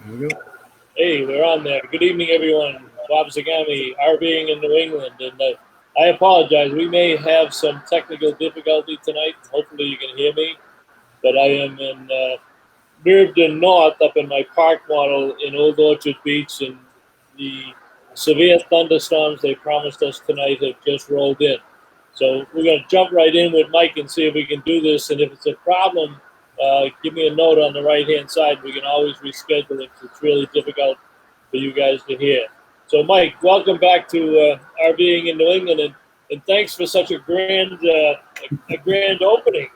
we go. Hey, we're on there. Good evening, everyone. Bob Zagami, RVing in New England. And I apologize. We may have some technical difficulty tonight. Hopefully you can hear me. But I am in NERVDA North up in my park model in Old Orchard Beach. And the severe thunderstorms they promised us tonight have just rolled in. So we're going to jump right in with Mike and see if we can do this. And if it's a problem, give me a note on the right-hand side. We can always reschedule it. It's really difficult for you guys to hear. So, Mike, welcome back to RVing in New England, and thanks for such a grand opening.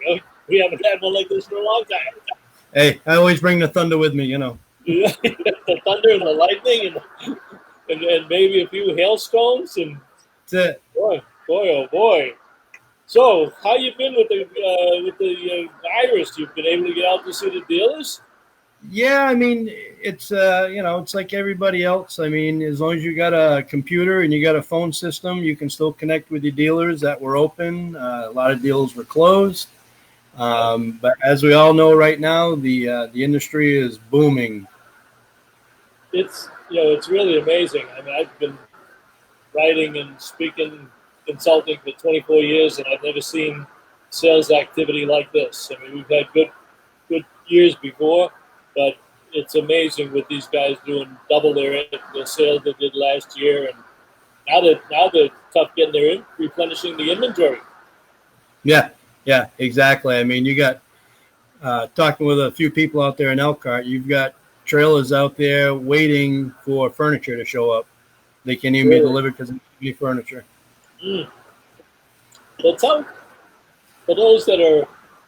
We haven't had one like this for a long time. Hey, I always bring the thunder with me, you know. The thunder and the lightning and maybe a few hailstones. And that's it. Boy, oh boy. So, how you been with the virus? You've been able to get out to see the dealers? Yeah, I mean, it's it's like everybody else. I mean, as long as you got a computer and you got a phone system, you can still connect with your dealers that were open. A lot of dealers were closed, but as we all know right now, the industry is booming. It's really amazing. I mean, I've been writing and speaking, consulting for 24 years, and I've never seen sales activity like this. I mean, we've had good years before, but it's amazing with these guys doing double their sales they did last year, and now they're tough getting replenishing the inventory. Yeah, exactly. I mean, you got talking with a few people out there in Elkhart, you've got trailers out there waiting for furniture to show up. They can't even be delivered because of any furniture. But for those that are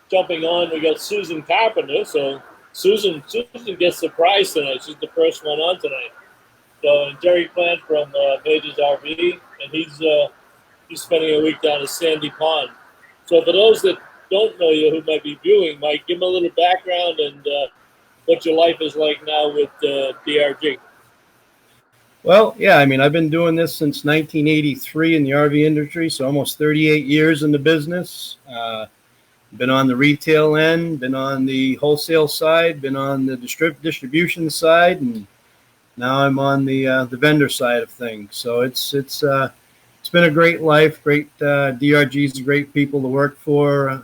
jumping on, we got Susan Carpenter. So Susan gets the prize tonight. She's the first one on tonight. So Jerry Plant from Major's RV, and he's spending a week down at Sandy Pond. So for those that don't know you, who might be viewing, Mike, give them a little background and what your life is like now with DRG. Well, yeah, I mean, I've been doing this since 1983 in the RV industry, so almost 38 years in the business. Been on the retail end, been on the wholesale side, been on the distribution side, and now I'm on the vendor side of things. So it's been a great life. Great DRG's great people to work for.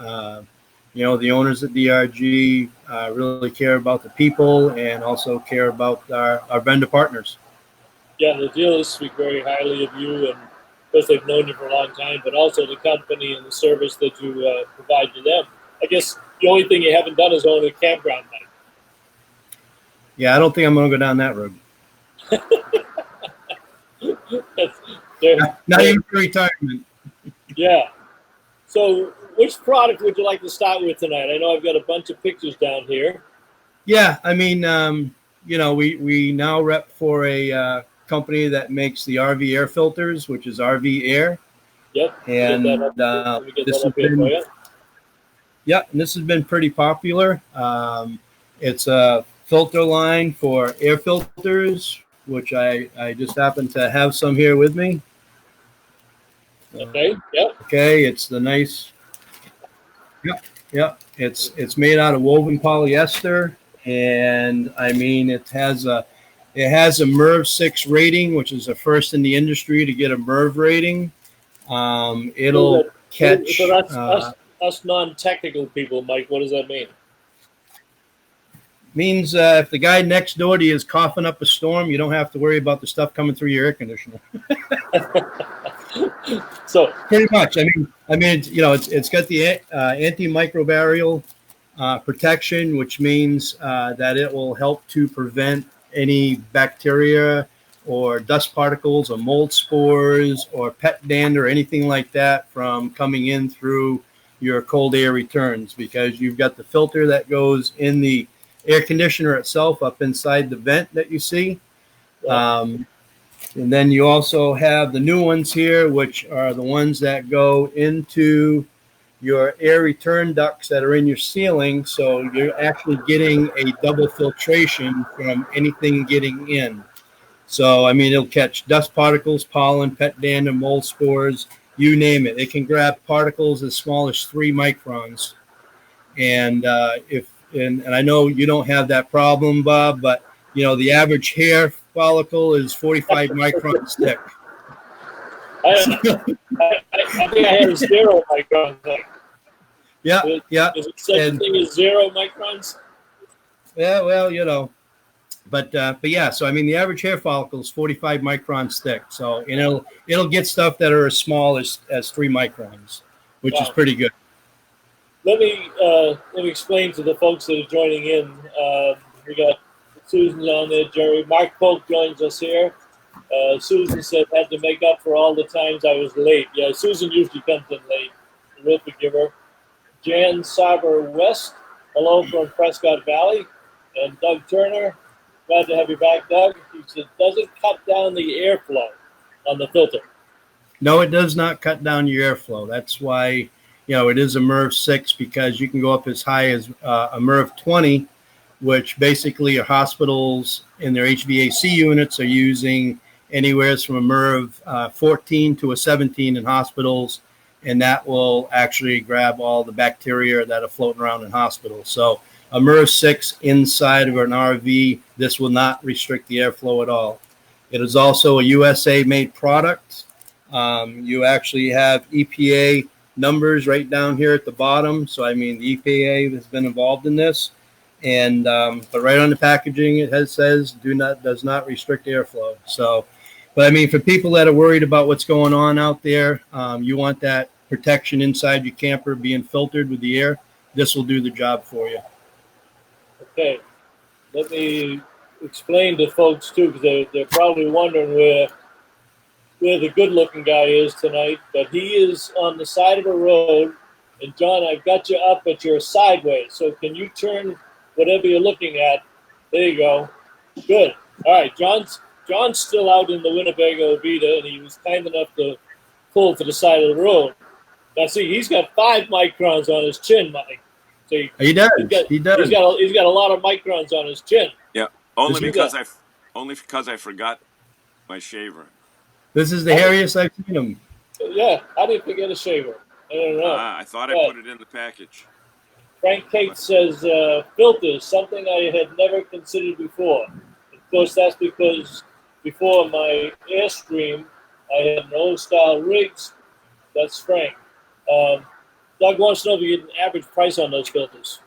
The owners at DRG really care about the people and also care about our vendor partners. Yeah, the dealers speak very highly of you, and of course they've known you for a long time, but also the company and the service that you provide to them. I guess the only thing you haven't done is own a campground, Mike. Yeah, I don't think I'm going to go down that road. Not even for retirement. Yeah. So which product would you like to start with tonight? I know I've got a bunch of pictures down here. Yeah, I mean, we now rep for a company that makes the RV air filters, which is RV Air. Yep. And this has been pretty popular. It's a filter line for air filters, which I just happen to have some here with me. Okay. Yep. Okay. It's the nice. Yep. It's made out of woven polyester, and I mean it has a MERV 6 rating, which is the first in the industry to get a MERV rating. It'll catch. So that's us non-technical people, Mike. What does that mean? Means if the guy next door to you is coughing up a storm, you don't have to worry about the stuff coming through your air conditioner. So pretty much, I mean, it's got the antimicrobial protection, which means that it will help to prevent any bacteria or dust particles or mold spores or pet dander or anything like that from coming in through your cold air returns, because you've got the filter that goes in the air conditioner itself up inside the vent that you see. And then you also have the new ones here, which are the ones that go into your air return ducts that are in your ceiling. So you're actually getting a double filtration from anything getting in. So, I mean, it'll catch dust particles, pollen, pet dander, mold spores, you name it. It can grab particles as small as 3 microns. And and I know you don't have that problem, Bob, but the average hair follicle is 45 microns thick. I think I had a 0 micron thing. Yeah, yeah. Is it such a thing as 0 microns? Yeah, well, but yeah. So I mean, the average hair follicle is 45 microns thick. So it'll get stuff that are as small as 3 microns, which is pretty good. Let me explain to the folks that are joining in. We got Susan's on there, Jerry. Mark Polk joins us here. Susan said had to make up for all the times I was late. Yeah, Susan usually comes in late. We'll forgive her. Jan Saber West, hello from Prescott Valley. And Doug Turner, glad to have you back, Doug. He said, does it cut down the airflow on the filter? No, it does not cut down your airflow. That's why, it is a MERV 6, because you can go up as high as a MERV 20, which basically are hospitals in their HVAC units are using anywhere from a MERV 14 to a 17 in hospitals, and that will actually grab all the bacteria that are floating around in hospitals. So a MERV 6 inside of an RV, this will not restrict the airflow at all. It is also a USA-made product. You actually have EPA numbers right down here at the bottom. So, I mean, the EPA has been involved in this. And but right on the packaging, it says does not restrict airflow. So, but I mean, for people that are worried about what's going on out there, you want that protection inside your camper being filtered with the air. This will do the job for you. Okay, let me explain to folks too, because they're probably wondering where the good-looking guy is tonight. But he is on the side of a road, and John, I've got you up, but you're sideways. So can you turn whatever you're looking at? There you go. Good. All right, John's still out in the Winnebago Vita, and he was kind enough to pull to the side of the road. Now, see, he's got 5 microns on his chin, Mike. So he does. He does. He's got a lot of microns on his chin. Yeah, only because I forgot my shaver. This is the hairiest I've seen him. Yeah, how do you forget a shaver? I don't know. I thought I put it in the package. Frank Kate says filters, something I had never considered before. Of course, that's because before my Airstream, I had an old-style rigs. That's Frank. Doug wants to know if you get an average price on those filters.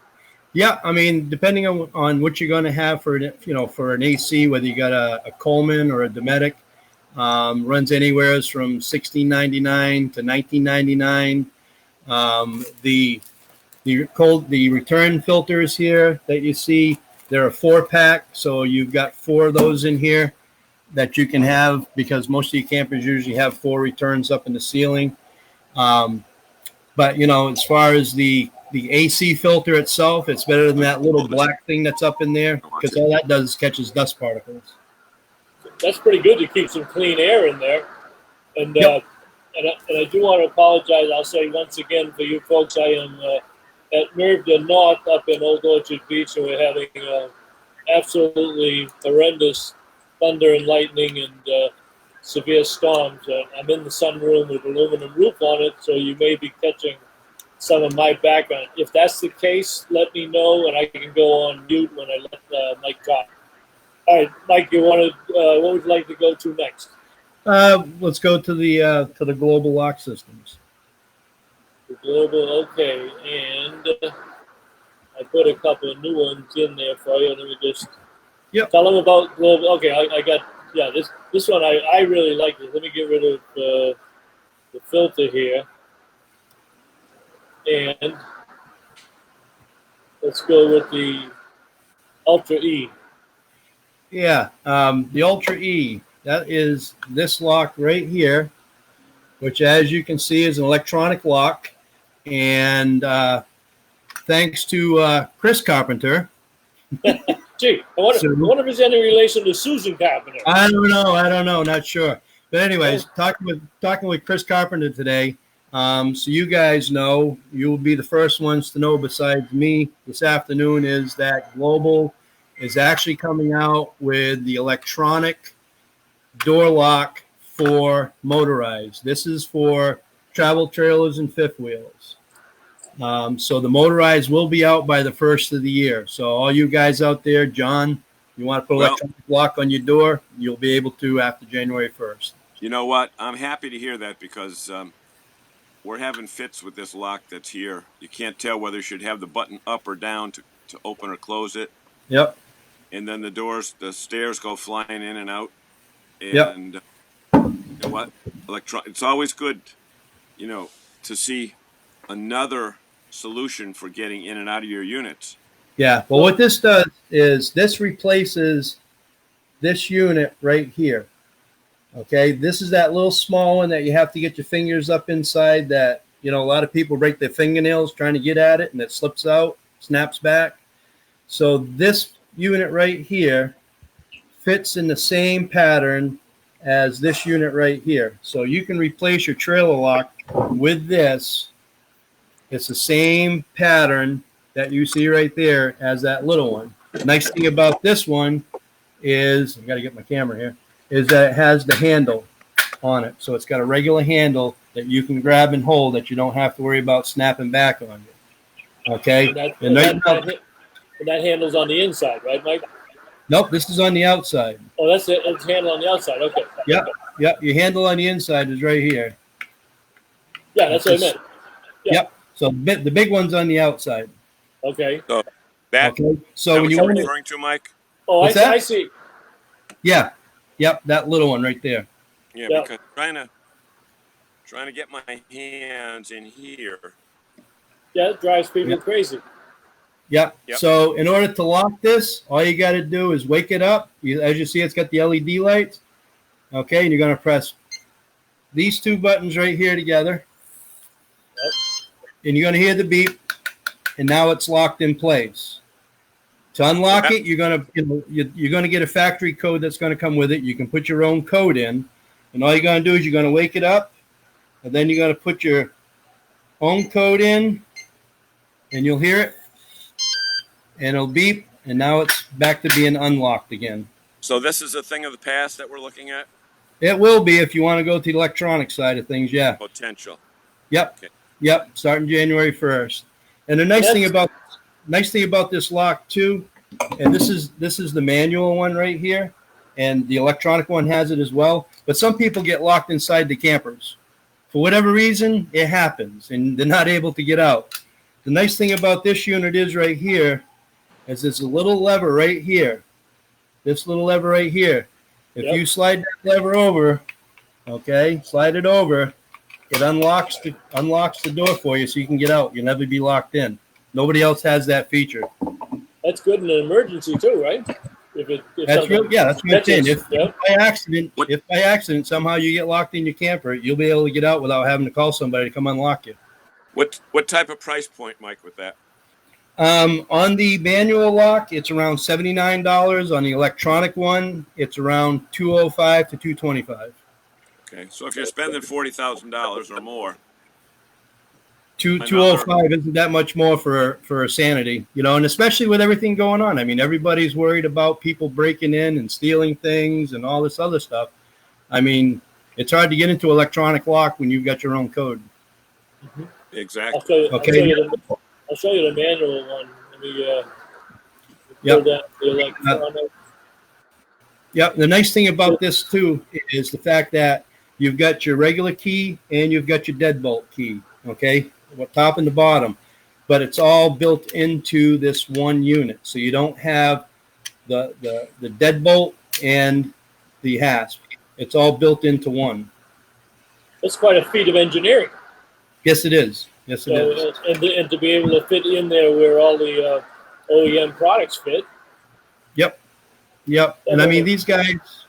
Yeah, I mean, depending on what you're going to have for an AC, whether you got a Coleman or a Dometic, runs anywhere from $16.99 to $19.99. The return filters here that you see, they're a 4-pack, so you've got 4 of those in here that you can have, because most of your campers usually have 4 returns up in the ceiling. But as far as the AC filter itself, it's better than that little black thing that's up in there, because all that does is catches dust particles. That's pretty good to keep some clean air in there. And yep. and I do want to apologize. I'll say once again for you folks, I am at NERVDA North up in Old Orchard Beach, and we're having absolutely horrendous thunder and lightning and severe storms. I'm in the sunroom with aluminum roof on it, so you may be catching some of my background. If that's the case, let me know, and I can go on mute when I let Mike talk. All right, Mike, you want to? What would you like to go to next? Let's go to the global lock systems. The global, okay, and I put a couple of new ones in there for you. Let me just tell them about global. Okay, I got this one I really like it. Let me get rid of the filter here, and let's go with the Ultra E. Yeah, the Ultra E, that is this lock right here, which, as you can see, is an electronic lock. And thanks to Chris Carpenter. Gee, I wonder if it's any relation to Susan Carpenter. I don't know, not sure. But anyways, talking with Chris Carpenter today. So you guys know, you'll be the first ones to know besides me this afternoon, is that Global is actually coming out with the electronic door lock for Motorized. This is for travel trailers and fifth wheels. So the Motorized will be out by the first of the year. So all you guys out there, John, You want to put Well, electronic lock on your door, you'll be able to after January 1st. You know what? I'm happy to hear that because we're having fits with this lock that's here. You can't tell whether you should have the button up or down to open or close it. Yep. And then the stairs go flying in and out. Yep. And you know what? It's always good, to see another solution for getting in and out of your units. Yeah. Well, what this does is this replaces this unit right here. Okay. This is that little small one that you have to get your fingers up inside that, a lot of people break their fingernails trying to get at it and it slips out, snaps back. So this unit right here fits in the same pattern as this unit right here. So you can replace your trailer lock with this. It's the same pattern that you see right there as that little one. The nice thing about this one is, I got to get my camera here, is that it has the handle on it. So it's got a regular handle that you can grab and hold that you don't have to worry about snapping back on you. Okay? And that handle's on the inside, right, Mike? Nope, this is on the outside. Oh, that's it. It's handle on the outside. Okay. Yep. Okay. Yep. Your handle on the inside is right here. Yeah, that's what I meant. Yeah. Yep. So the big one's on the outside. Okay. So that, okay. So when you're you referring to, Mike? Oh, I see. Yeah. Yep. That little one right there. Yeah, because trying to get my hands in here. Yeah, it drives people crazy. Yep. So in order to lock this, all you got to do is wake it up. As you see, it's got the LED lights. Okay, and you're going to press these two buttons right here together. Yep. And you're going to hear the beep, and now it's locked in place. To unlock it, you're going to get a factory code that's going to come with it. You can put your own code in, and all you're going to do is you're going to wake it up, and then you're going to put your own code in, and you'll hear it. And it'll beep, and now it's back to being unlocked again. So this is a thing of the past that we're looking at? It will be if you want to go to the electronic side of things, yeah. Potential. Yep. Okay. Yep. Starting January 1st. And the nice thing about this lock too, and this is the manual one right here, and the electronic one has it as well. But some people get locked inside the campers. For whatever reason, it happens, and they're not able to get out. The nice thing about this unit is right here, is there's a little lever right here. This little lever right here. If you slide that lever over, okay, slide it over, it unlocks the door for you so you can get out. You'll never be locked in. Nobody else has that feature. That's good in an emergency too, right? That's what I'm saying. If by accident somehow you get locked in your camper, you'll be able to get out without having to call somebody to come unlock you. What type of price point, Mike, with that? On the manual lock, it's around $79. On the electronic one, it's around $205 to $225. Okay, so if you're spending $40,000 or more, $205 isn't that much more for sanity, and especially with everything going on. I mean, everybody's worried about people breaking in and stealing things and all this other stuff. I mean, it's hard to get into electronic lock when you've got your own code. Mm-hmm. Exactly. I'll show you the manual one. Let me go down the electronic. The nice thing about this too is the fact that you've got your regular key and you've got your deadbolt key. Okay, top and the bottom, but it's all built into this one unit. So you don't have the deadbolt and the hasp. It's all built into one. That's quite a feat of engineering. Yes, it is. Yes, it is. And to be able to fit in there where all the OEM products fit. Yep. And I mean, these guys,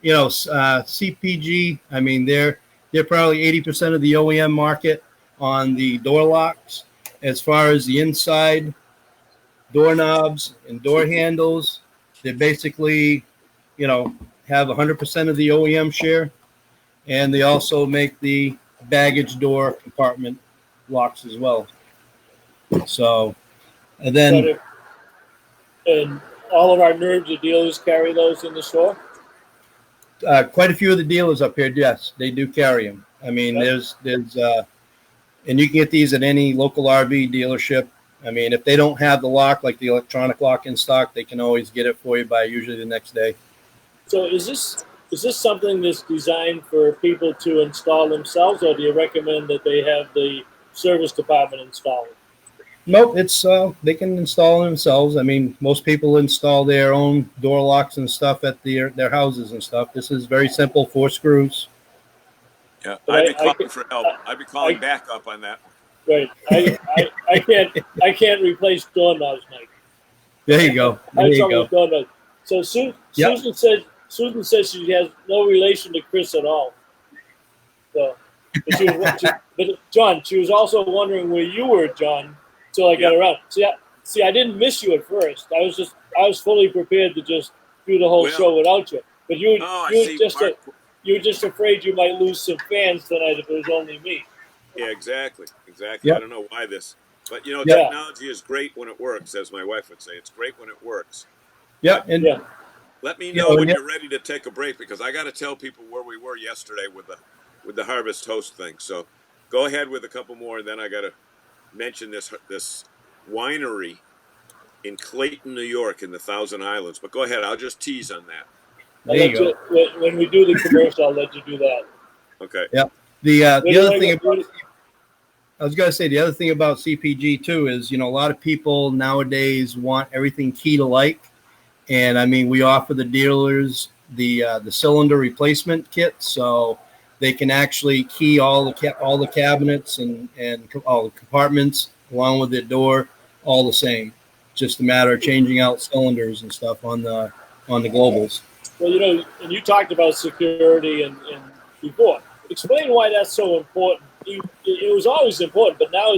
CPG, I mean, they're probably 80% of the OEM market on the door locks. As far as the inside doorknobs and door handles, they basically, have 100% of the OEM share. And they also make the baggage door compartment locks as well. So, and then... And all of our NERVDA dealers carry those in the store? Quite a few of the dealers up here, yes, they do carry them. I mean, there's and you can get these at any local RV dealership. I mean, if they don't have the lock, like the electronic lock in stock, they can always get it for you by usually the next day. So is this something that's designed for people to install themselves, or do you recommend that they have the service department install it? Nope, it's they can install it themselves. I mean, most people install their own door locks and stuff at their houses and stuff. This is very simple, 4 screws. Yeah, But I'd be calling for help. I'd be calling I backup on that one. right. I can't replace doorknobs, Mike. There you go. I There have you trouble go. with doorknobs. So Yep. Susan says she has no relation to Chris at all. So, but John, she was also wondering where you were, John, until I got Yep. around. See, I didn't miss you at first. I was fully prepared to just do the whole Well, show without you. But you oh, I were see. just Mark, you were just afraid you might lose some fans tonight if it was only me. yeah, exactly. I Yep. don't know why this, but Yep. technology is great when it works, as my wife would say. It's great when it works. Yep. And Yeah. Let me you know know, when and you're ready to take a break, because I got to tell people where we were yesterday with the harvest host thing. So go ahead with a couple more, and then I got to mention this winery in Clayton, New York, in the Thousand Islands. But go ahead. I'll just tease on that. I'll there let you go. when we do the commercial. I'll let you do that. Okay. Yep. The other thing about When- I was going to say the other thing about CPG too is, a lot of people nowadays want everything key to like. And I mean, we offer the dealers the cylinder replacement kit, so they can actually key all the cabinets and all the compartments along with the door all the same. Just a matter of changing out cylinders and stuff on the globals. Well, and you talked about security and before. Explain why that's so important. It was always important, but now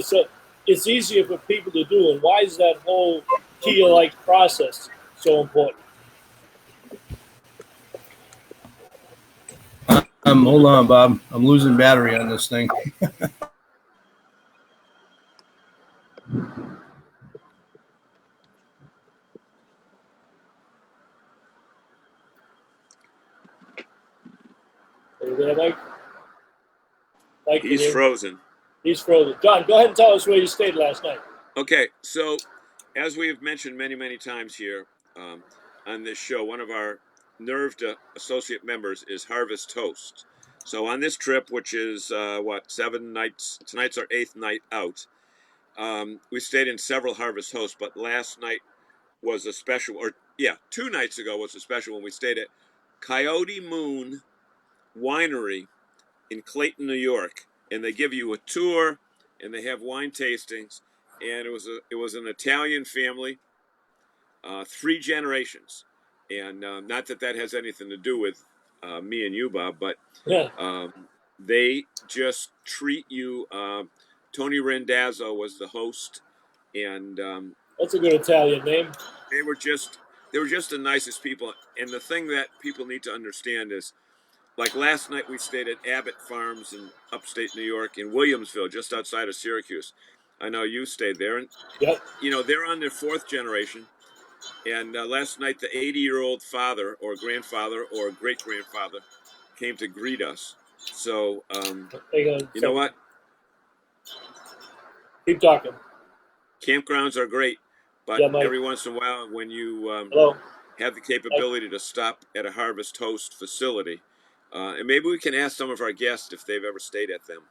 it's easier for people to do. And why is that whole key-like process so important? Hold on, Bob. I'm losing battery on this thing. Are you there, Mike? Mike, He's frozen. He's frozen. John, go ahead and tell us where you stayed last night. Okay, so as we have mentioned many, many times here on this show, one of our NERVDA associate members is Harvest Host. So on this trip, which is 7 nights, tonight's our 8th night out. We stayed in several Harvest Hosts, but last night was a special, 2 nights ago was a special when we stayed at Coyote Moon Winery in Clayton, New York, and they give you a tour and they have wine tastings. And it was an Italian family, 3 generations, and not that has anything to do with me and you, Bob, but Yeah. they just treat you. Tony Randazzo was the host, and That's a good Italian name. they were just the nicest people. And the thing that people need to understand is, like last night, we stayed at Abbott Farms in upstate New York in Williamsville, just outside of Syracuse. I know you stayed there, and Yep. they're on their 4th generation. And last night, the 80-year-old father or grandfather or great-grandfather came to greet us. So, you know what? Keep talking. Campgrounds are great, but Yeah, Mike. every once in a while, when you Hello. have the capability to stop at a Harvest Host facility, and maybe we can ask some of our guests if they've ever stayed at them,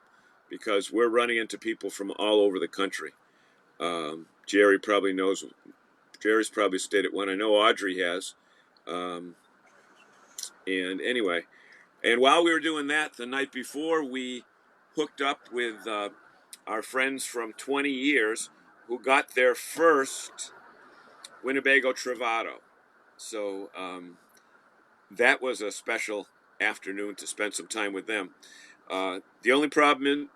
because we're running into people from all over the country. Jerry probably knows. Jerry's probably stayed at one. I know Audrey has. And anyway, and while we were doing that, the night before, we hooked up with our friends from 20 years who got their first Winnebago Travato. So that was a special afternoon to spend some time with them. The only problem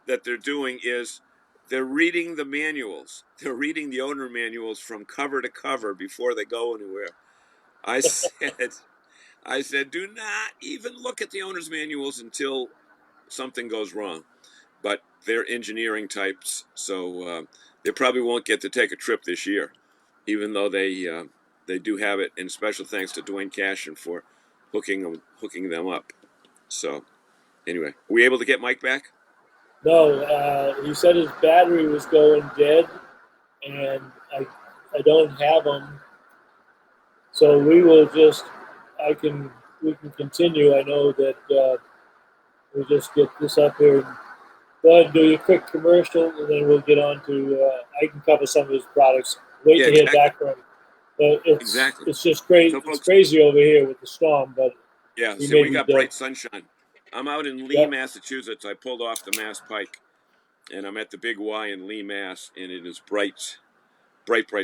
that they're doing is they're reading the manuals. They're reading the owner manuals from cover to cover before they go anywhere. I said, do not even look at the owner's manuals until something goes wrong. But they're engineering types, so they probably won't get to take a trip this year, even though they do have it. And special thanks to Dwayne Cashin for hooking them up. So anyway, were we able to get Mike back? No, he said his battery was going dead, and I don't have them. So we can continue. I know that we'll just get this up here. Go ahead and do your quick commercial, and then we'll get on to, I can cover some of his products. Wait to hear back from him. But it's just great. So it's crazy over here with the storm, but yeah, we got bright sunshine. I'm out in Lee, Massachusetts. I pulled off the Mass Pike, and I'm at the Big Y in Lee, Mass, and it is bright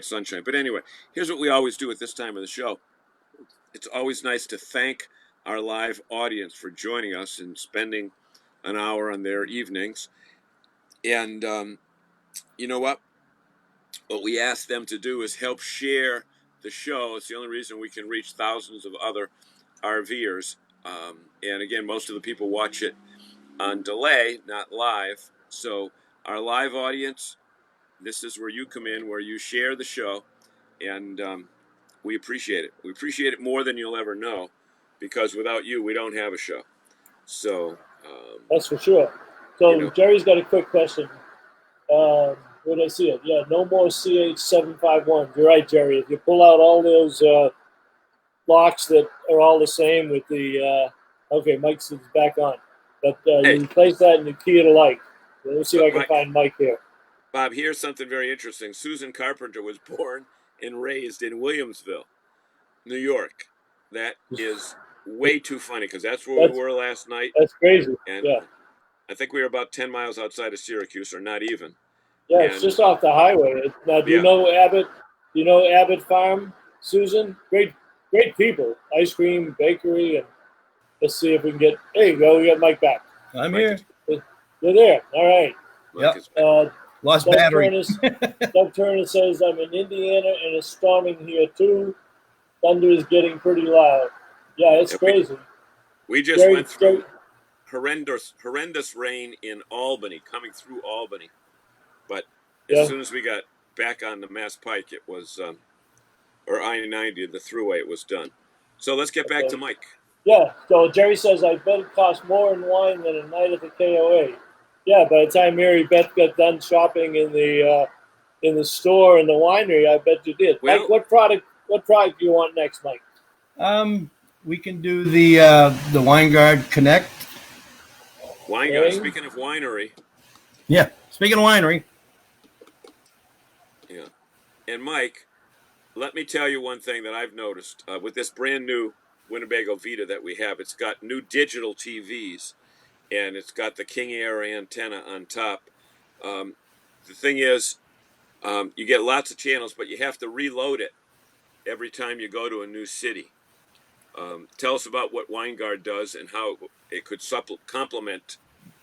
sunshine. But anyway, here's what we always do at this time of the show. It's always nice to thank our live audience for joining us and spending an hour on their evenings. And you know what? What we ask them to do is help share the show. It's the only reason we can reach thousands of other RVers. And again, most of the people watch it on delay, not live. So our live audience, this is where you come in, where you share the show. And we appreciate it. We appreciate it more than you'll ever know, because without you, we don't have a show. So that's for sure. So Jerry's got a quick question. Where did I see it? Yeah, no more CH751. You're right, Jerry. If you pull out all those locks that are all the same with the okay, Mike's back on, but you replace that and you key it alike. Let me see if I can find Mike here. Bob, here's something very interesting. Susan Carpenter was born and raised in Williamsville, New York. That is way too funny, because that's where we were last night. That's crazy. And I think we were about 10 miles outside of Syracuse, or not even. Yeah, it's just off the highway. Now, do you know Abbott? Do you know Abbott Farm, Susan? Great people. Ice cream, bakery, and let's see if we can get. There you go. We got Mike back. I'm here. You're there. All right. Yep. Lost battery. Doug Turner says, I'm in Indiana and it's storming here too. Thunder is getting pretty loud. Yeah, it's crazy. We just went through horrendous rain in Albany, coming through Albany. But as soon as we got back on the Mass Pike, it was, or I-90, the thruway, it was done. So let's get back to Mike. Yeah, so Jerry says, I bet it costs more in wine than a night at the KOA. Yeah, by the time Mary Beth got done shopping in the store and the winery, I bet you did. Well, Mike, what product do you want next, Mike? We can do the Winegard Connect. Winegard. Speaking of winery. Yeah, speaking of winery. Yeah, and Mike, let me tell you one thing that I've noticed with this brand new Winnebago Vita that we have. It's got new digital TVs. And it's got the King Air antenna on top. The thing is, you get lots of channels, but you have to reload it every time you go to a new city. Tell us about what Winegard does and how it could complement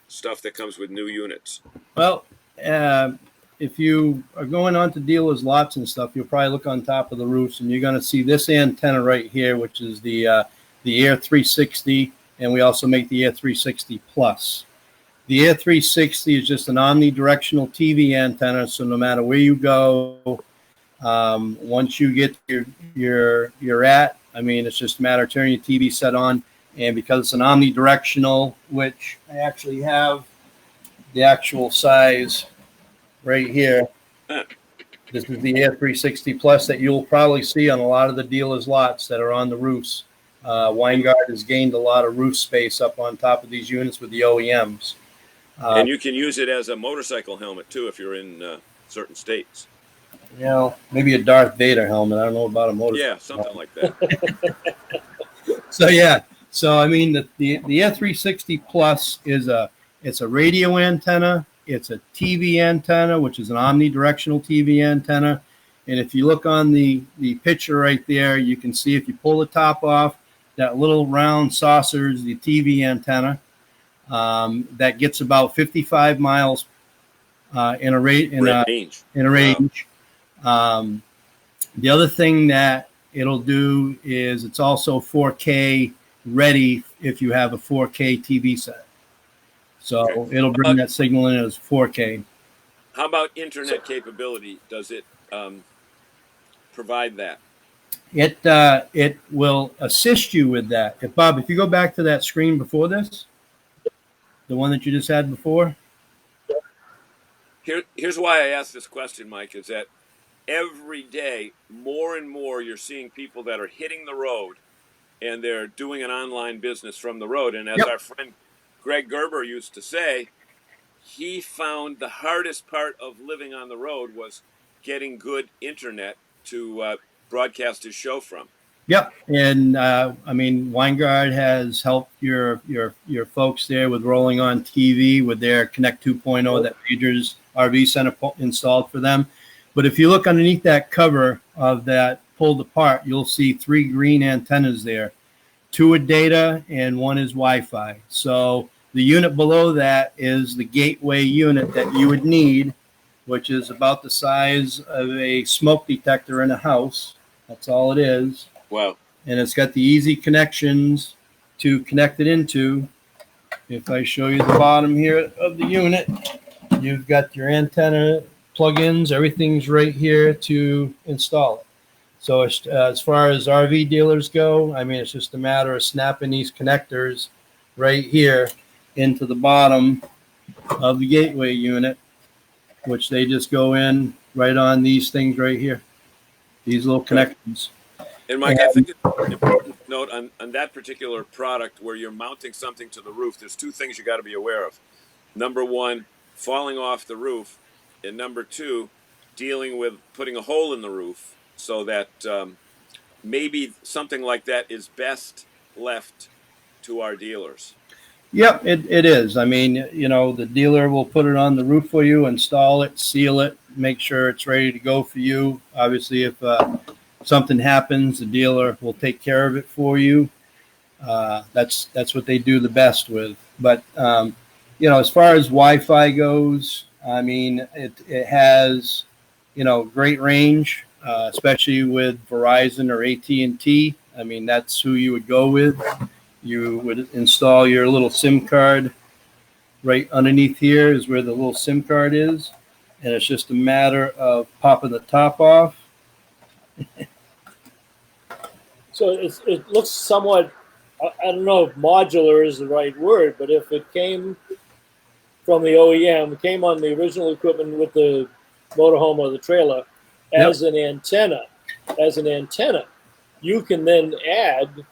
stuff that comes with new units. Well, if you are going on to dealers' lots and stuff, you'll probably look on top of the roofs, and you're going to see this antenna right here, which is the Air 360. And we also make the Air 360 Plus. The Air 360 is just an omnidirectional TV antenna, so no matter where you go, once you get you're at, I mean, it's just a matter of turning your TV set on, and because it's an omnidirectional, which I actually have the actual size right here. This is the Air 360 Plus that you'll probably see on a lot of the dealers' lots that are on the roofs. Winegard has gained a lot of roof space up on top of these units with the OEMs. And you can use it as a motorcycle helmet, too, if you're in certain states. You know, maybe a Darth Vader helmet. I don't know about a motorcycle. Yeah, something like that. So I mean, the Air 360 Plus it's a radio antenna. It's a TV antenna, which is an omnidirectional TV antenna. And if you look on the picture right there, you can see if you pull the top off, that little round saucer is the TV antenna. That gets about 55 miles in a range. Wow. The other thing that it'll do is it's also 4K ready if you have a 4K TV set. So it'll bring that signal in as 4K. How about internet capability? Does it provide that? It will assist you with that. If you go back to that screen before this, the one that you just had before. Here's why I asked this question, Mike, is that every day, more and more, you're seeing people that are hitting the road and they're doing an online business from the road. And as Yep. our friend Greg Gerber used to say, he found the hardest part of living on the road was getting good internet to broadcast his show from. Yep. And I mean, Winegard has helped your folks there with rolling on TV with their Connect 2.0 that Major's RV Center installed for them. But if you look underneath that cover of that pulled apart, you'll see 3 green antennas there. 2 are data and 1 is Wi-Fi. So the unit below that is the gateway unit that you would need, which is about the size of a smoke detector in a house. That's all it is. Wow. And it's got the easy connections to connect it into. If I show you the bottom here of the unit, you've got your antenna plugins, everything's right here to install it. So as far as RV dealers go, I mean, it's just a matter of snapping these connectors right here into the bottom of the gateway unit, which they just go in right on these things right here, these little connections. And Mike, I think it's important to note on that particular product where you're mounting something to the roof, there's 2 things you got to be aware of. Number 1, falling off the roof, and number 2, dealing with putting a hole in the roof so that maybe something like that is best left to our dealers. Yep, it is. I mean, you know, the dealer will put it on the roof for you, install it, seal it, make sure it's ready to go for you. Obviously, if something happens, the dealer will take care of it for you. That's what they do the best with. But you know, as far as Wi-Fi goes, I mean, it has, you know, great range, especially with Verizon or AT&T. I mean, that's who you would go with. You would install your little SIM card right underneath here is where the little SIM card is, and it's just a matter of popping the top off. So it looks somewhat, I don't know if modular is the right word, but if it came from the OEM, came on the original equipment with the motorhome or the trailer as an antenna, you can then add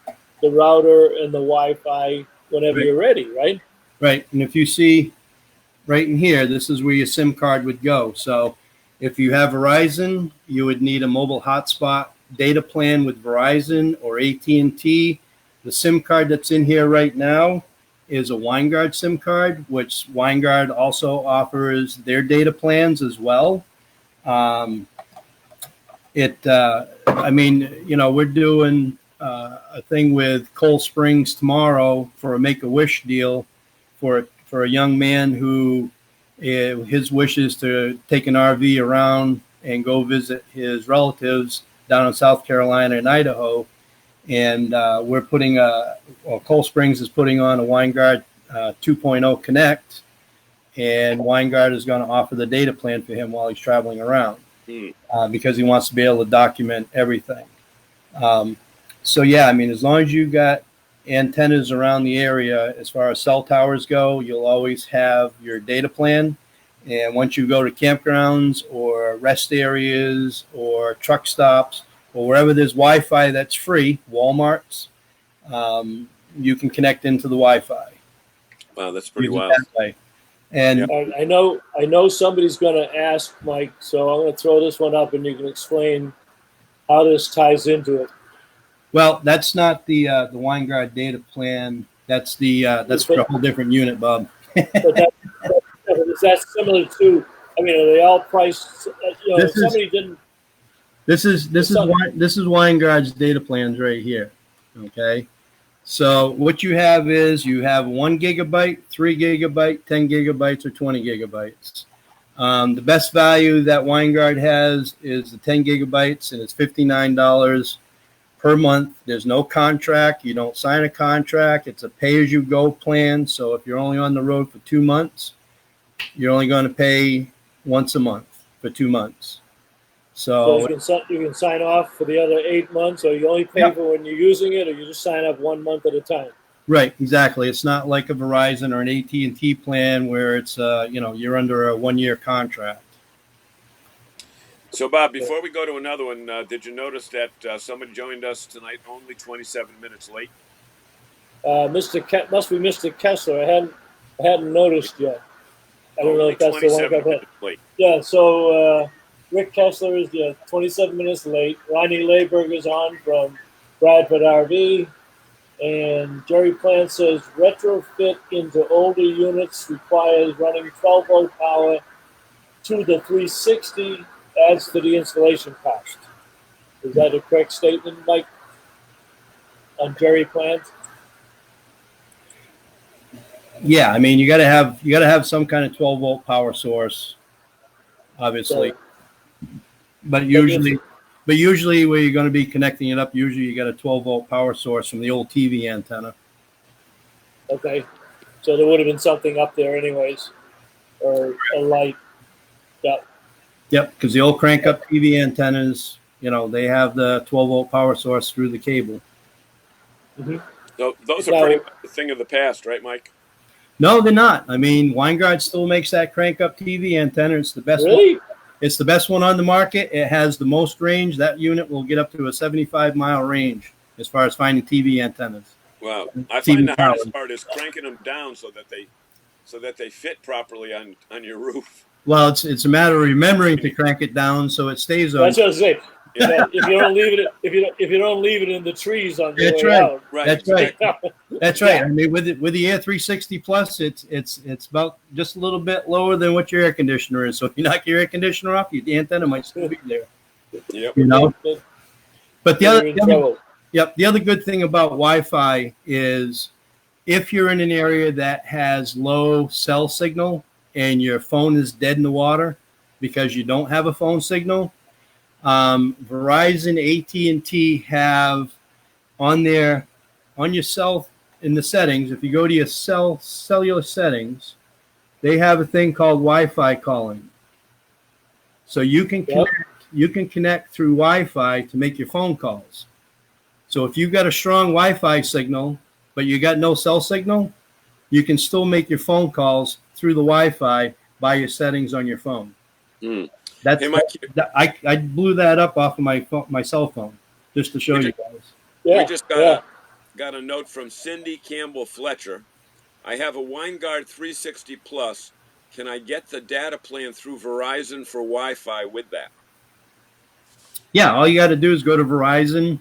the router and the Wi-Fi whenever you're ready, right? Right. And if you see right in here, this is where your SIM card would go. So if you have Verizon, you would need a mobile hotspot data plan with Verizon or AT&T. The SIM card that's in here right now is a Winegard SIM card, which Winegard also offers their data plans as well. I mean, you know, we're doing a thing with Cold Springs tomorrow for a Make-A-Wish deal for a young man who his wish is to take an RV around and go visit his relatives down in South Carolina and Idaho. And we're putting Cold Springs is putting on a Winegard 2.0 Connect, and Winegard is going to offer the data plan for him while he's traveling around because he wants to be able to document everything. So yeah, I mean, as long as you got antennas around the area, as far as cell towers go, you'll always have your data plan. And once you go to campgrounds or rest areas or truck stops or wherever there's Wi-Fi that's free, Walmarts, you can connect into the Wi-Fi. Wow, that's pretty wild. And I know somebody's going to ask, Mike, so I'm going to throw this one up and you can explain how this ties into it. Well, that's not the Winegard data plan. That's for a whole different unit, Bob. But is that similar to? I mean, are they all priced? You know, This is Winegard's data plans right here. Okay, so what you have is you have 1 gigabyte, 3 gigabyte, 10 gigabytes, or 20 gigabytes. The best value that Winegard has is the 10 gigabytes, and it's $59 per month. There's no contract. You don't sign a contract. It's a pay-as-you-go plan. So if you're only on the road for 2 months, you're only going to pay once a month for 2 months. So you can sign off for the other 8 months, or you only pay for when you're using it, or you just sign up 1 month at a time. Right, exactly. It's not like a Verizon or an AT&T plan where it's you're under a 1-year contract. So, Bob, before we go to another one, did you notice that somebody joined us tonight only 27 minutes late? Must be Mr. Kessler. I hadn't noticed yet. I don't know Only if that's the one. 27 minutes late. Yeah. So Rick Kessler is 27 minutes late. Ronnie Layberg is on from Bradford RV, and Jerry Plant says retrofit into older units requires running 12-volt power to the 360, adds to the installation cost. Is that a correct statement, Mike, on Jerry Plant? Yeah, I mean, you got to have some kind of 12-volt power source, obviously. But usually where you're going to be connecting it up, usually you got a 12-volt power source from the old TV antenna. Okay, so there would have been something up there anyways, or a light. Yeah. Yep, because the old crank-up TV antennas, they have the 12-volt power source through the cable. Mm-hmm. So those are pretty much a thing of the past, right, Mike? No, they're not. I mean, Winegard still makes that crank-up TV antenna. It's the best really? one. It's the best one on the market. It has the most range. That unit will get up to a 75-mile range as far as finding TV antennas. Wow. I find the hardest part is cranking them down so that they fit properly on your roof. Well, it's a matter of remembering to crank it down so it stays on. That's what I was saying. If you don't leave it, if you don't leave it in the trees on the way out. Right. That's right. That's right. I mean, with the Air 360 Plus, it's about just a little bit lower than what your air conditioner is. So if you knock your air conditioner off, the antenna might still be there. Yep. But the other good thing about Wi-Fi is if you're in an area that has low cell signal and your phone is dead in the water because you don't have a phone signal, Verizon, AT&T have on your cell in the settings. If you go to your cellular settings, they have a thing called Wi-Fi calling. So you can connect through Wi-Fi to make your phone calls. So if you've got a strong Wi-Fi signal, but you got no cell signal, you can still make your phone calls through the Wi-Fi by your settings on your phone. Mm. I blew that up off of my cell phone just to show you guys. We just got a note from Cindy Campbell Fletcher. I have a Winegard 360 Plus. Can I get the data plan through Verizon for Wi-Fi with that? Yeah, all you got to do is go to Verizon.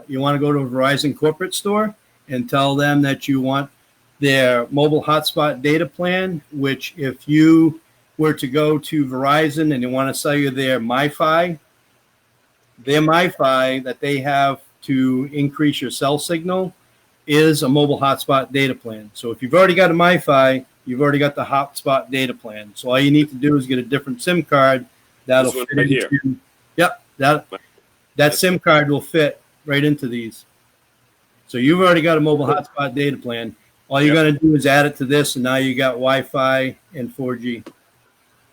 You want to go to a Verizon corporate store and tell them that you want their mobile hotspot data plan, which if you were to go to Verizon and they want to sell you their MiFi that they have to increase your cell signal is a mobile hotspot data plan. So if you've already got a MiFi, you've already got the hotspot data plan. So all you need to do is get a different SIM card that'll fit into here. Yep, that SIM card will fit right into these. So you've already got a mobile hotspot data plan. All you're going to do is add it to this, and now you got Wi-Fi and 4G.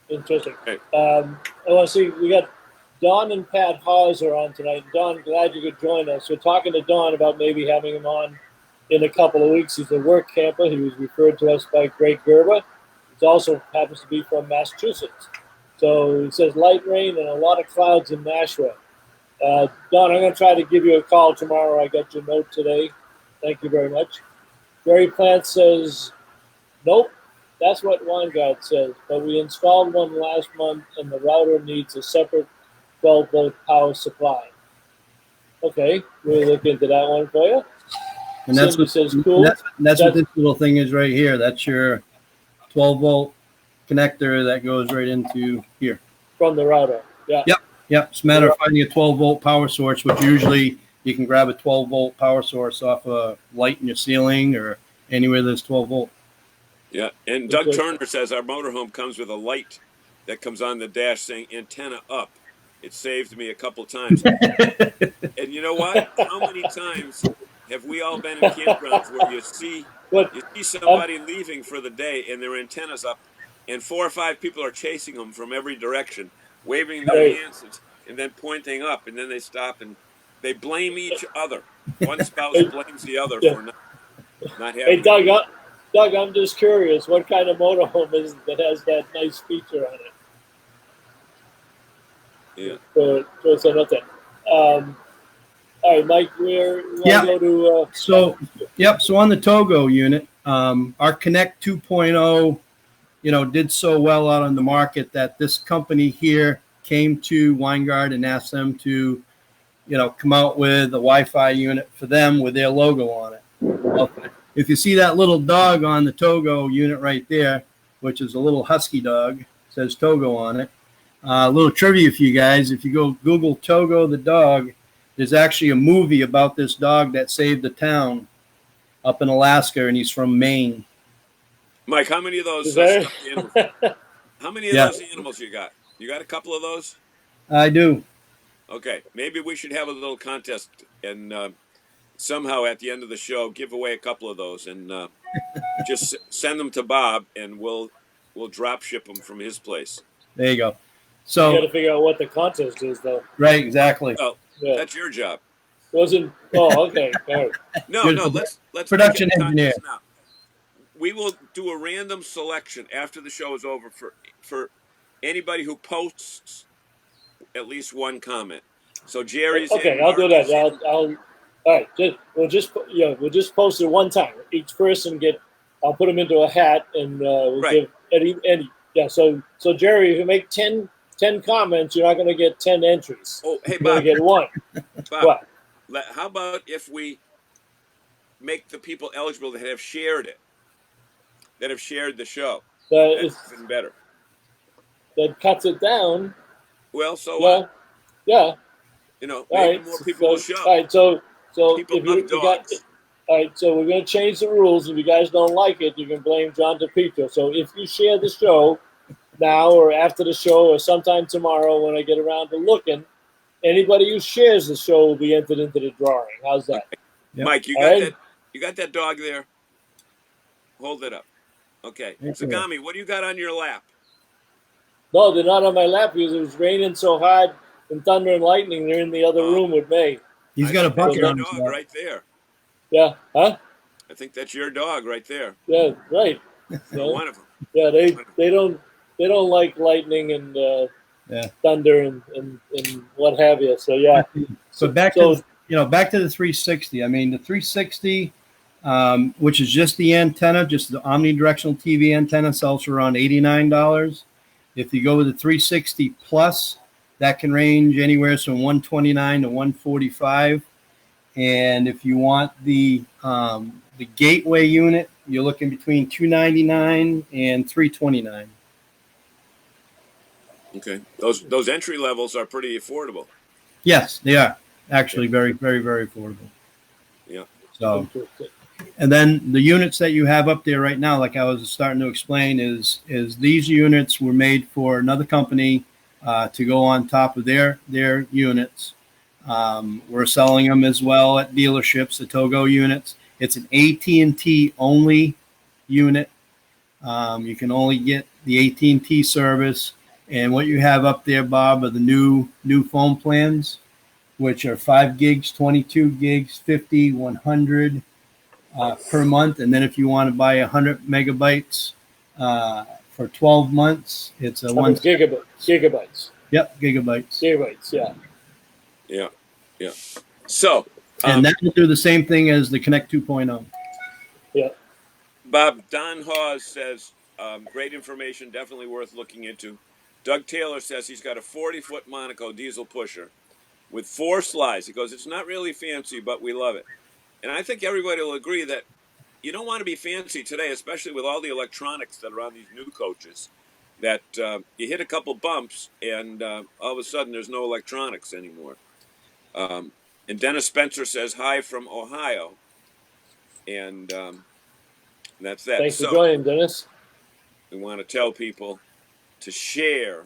Interesting. I want to see, we got Don and Pat Hauser on tonight. Don, glad you could join us. We're talking to Don about maybe having him on in a couple of weeks. He's a work camper. He was referred to us by Greg Gerber. He also happens to be from Massachusetts. So he says light rain and a lot of clouds in Nashua. Don, I'm going to try to give you a call tomorrow. I got your note today. Thank you very much. Jerry Plant says, nope, that's what Winegard says. But we installed one last month, and the router needs a separate 12-volt power supply. Okay, we'll look into that one for you. And that's what says cool. That's what this little thing is right here. That's your 12-volt connector that goes right into here. From the router, yeah. Yep. It's a matter of finding a 12-volt power source, which usually you can grab a 12-volt power source off a light in your ceiling or anywhere there's 12-volt. Yeah, and Doug Turner says our motorhome comes with a light that comes on the dash saying antenna up. It saved me a couple times. And you know what? How many times have we all been in campgrounds where you see somebody leaving for the day and their antenna's up and 4 or 5 people are chasing them from every direction, waving their hands and then pointing up, and then they stop and they blame each other. One spouse blames the other for not having. Hey, Doug, I'm just curious, what kind of motorhome is it that has that nice feature on it? Yeah. For some of that. All right, Mike, where you want to go to? So on the Togo unit, our Connect 2.0, did so well out on the market that this company here came to Winegard and asked them to, come out with a Wi-Fi unit for them with their logo on it. Well, if you see that little dog on the Togo unit right there, which is a little husky dog, says Togo on it. A little trivia for you guys. If you go Google Togo the dog, there's actually a movie about this dog that saved the town up in Alaska, and he's from Maine. Mike, how many of those stuffed animals? How many of those animals you got? You got a couple of those? I do. Okay, maybe we should have a little contest and somehow at the end of the show give away a couple of those and just send them to Bob, and we'll drop ship them from his place. There you go. So you got to figure out what the contest is, though. Right, exactly. Well, that's your job. Wasn't? Oh, okay. All right. No. Let's production engineer. Now. We will do a random selection after the show is over for anybody who posts at least one comment. So Jerry's okay. I'll do that. I'll. All right. We'll just post it one time. Each person I'll put them into a hat, and we'll give Eddie. Yeah. So Jerry, if you make 10 comments, you're not going to get 10 entries. Oh, hey, you're Bob. going to get one. Bob, how about if we make the people eligible that have shared it, that have shared the show? That's even better. That cuts it down. Well, so what? Yeah. Maybe more people will show. All right, so people love dogs. All right, so we're going to change the rules. If you guys don't like it, you can blame John DePietro. So if you share the show now or after the show or sometime tomorrow when I get around to looking, anybody who shares the show will be entered into the drawing. How's that? Okay. Yep. Mike, you got that dog there? Hold it up. Okay. Zagami, what do you got on your lap? No, they're not on my lap because it was raining so hard and thunder and lightning. They're in the other room with me. He's got a bucket on his dog right there. Yeah. Huh? I think that's your dog right there. Yeah, right. One of them. Yeah, they don't like lightning and thunder and what have you. So yeah. So back to the 360. I mean, the 360, which is just the antenna, just the omnidirectional TV antenna, sells for around $89. If you go with the 360 plus, that can range anywhere from $129 to $145. And if you want the gateway unit, you're looking between $299 and $329. Okay, those entry levels are pretty affordable. Yes, they are actually very, very, very affordable. Yeah. So, and then the units that you have up there right now, like I was starting to explain, is these units were made for another company to go on top of their units. We're selling them as well at dealerships, the Togo units. It's an AT&T only unit. You can only get the AT&T service. And what you have up there, Bob, are the new phone plans, which are 5 gigs, 22 gigs, 50, 100 per month. And then if you want to buy 100 megabytes for 12 months, it's a gigabytes. Yep, gigabytes. Gigabytes, yeah. Yeah. So, and that will do the same thing as the Connect 2.0. Yeah. Bob, Don Hawes says, great information, definitely worth looking into. Doug Taylor says he's got a 40-foot Monaco diesel pusher with 4 slides. He goes, it's not really fancy, but we love it. And I think everybody will agree that you don't want to be fancy today, especially with all the electronics that are on these new coaches, that you hit a couple bumps and all of a sudden there's no electronics anymore. And Dennis Spencer says, hi from Ohio. And that's that. Thanks for joining, Dennis. We want to tell people to share,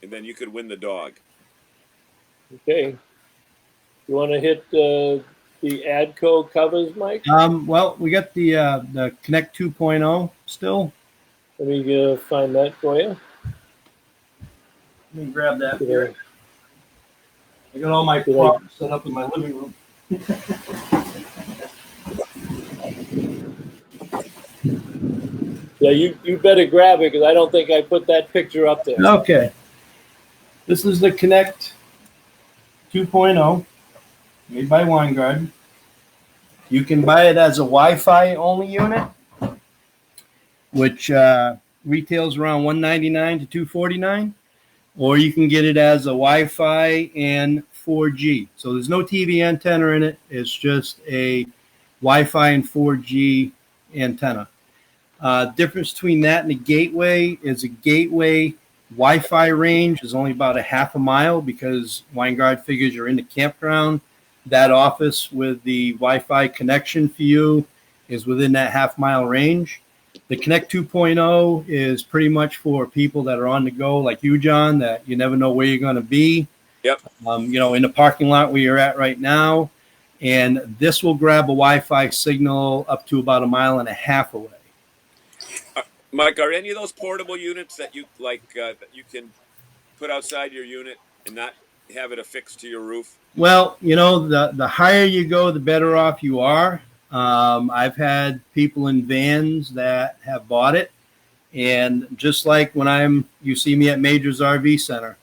and then you could win the dog. Okay. You want to hit the ADCO covers, Mike? Well, we got the Connect 2.0 still. Let me find that for you. Let me grab that here. I got all my props set up in my living room. Yeah, you better grab it because I don't think I put that picture up there. Okay. This is the Connect 2.0 made by Winegard. You can buy it as a Wi-Fi only unit, which retails around $199 to $249, or you can get it as a Wi-Fi and 4G. So there's no TV antenna in it. It's just a Wi-Fi and 4G antenna. Difference between that and a gateway is a gateway Wi-Fi range is only about a half a mile because Winegard figures you're in the campground. That office with the Wi-Fi connection for you is within that half-mile range. The Connect 2.0 is pretty much for people that are on the go, like you, John, that you never know where you're going to be. Yep. In the parking lot where you're at right now. And this will grab a Wi-Fi signal up to about a mile and a half away. Mike, are any of those portable units that you that you can put outside your unit and not have it affixed to your roof? Well, the higher you go, the better off you are. I've had people in vans that have bought it, and just like when you see me at Major's RV Center,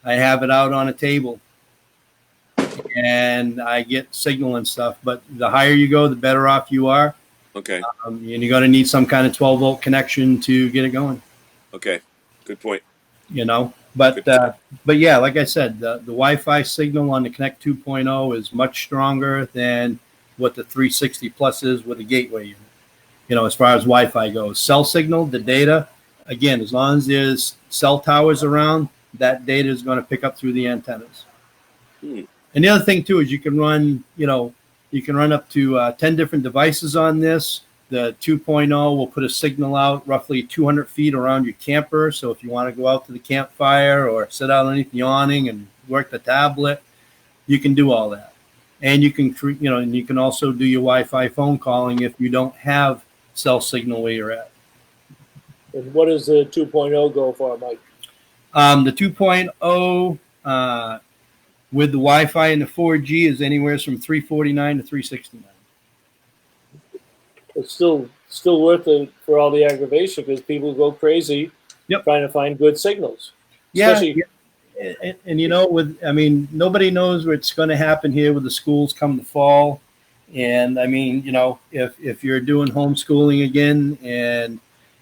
I have it out on a table, and I get signal and stuff. But the higher you go, the better off you are. Okay. And you're going to need some kind of 12-volt connection to get it going. Okay. Good point. But yeah, like I said, the Wi-Fi signal on the Connect 2.0 is much stronger than what the 360 Plus is with a gateway unit. As far as Wi-Fi goes, cell signal, the data, again, as long as there's cell towers around, that data is going to pick up through the antennas. And the other thing too is you can run up to 10 different devices on this. The 2.0 will put a signal out roughly 200 feet around your camper. So if you want to go out to the campfire or sit out underneath the awning and work the tablet, you can do all that. And you can also do your Wi-Fi phone calling if you don't have cell signal where you're at. And what does the 2.0 go for, Mike? The 2.0 with the Wi-Fi and the 4G is anywhere from $349 to $369. It's still worth it for all the aggravation because people go crazy trying to find good signals. Yeah, and nobody knows what's going to happen here with the schools come the fall. And if you're doing homeschooling again and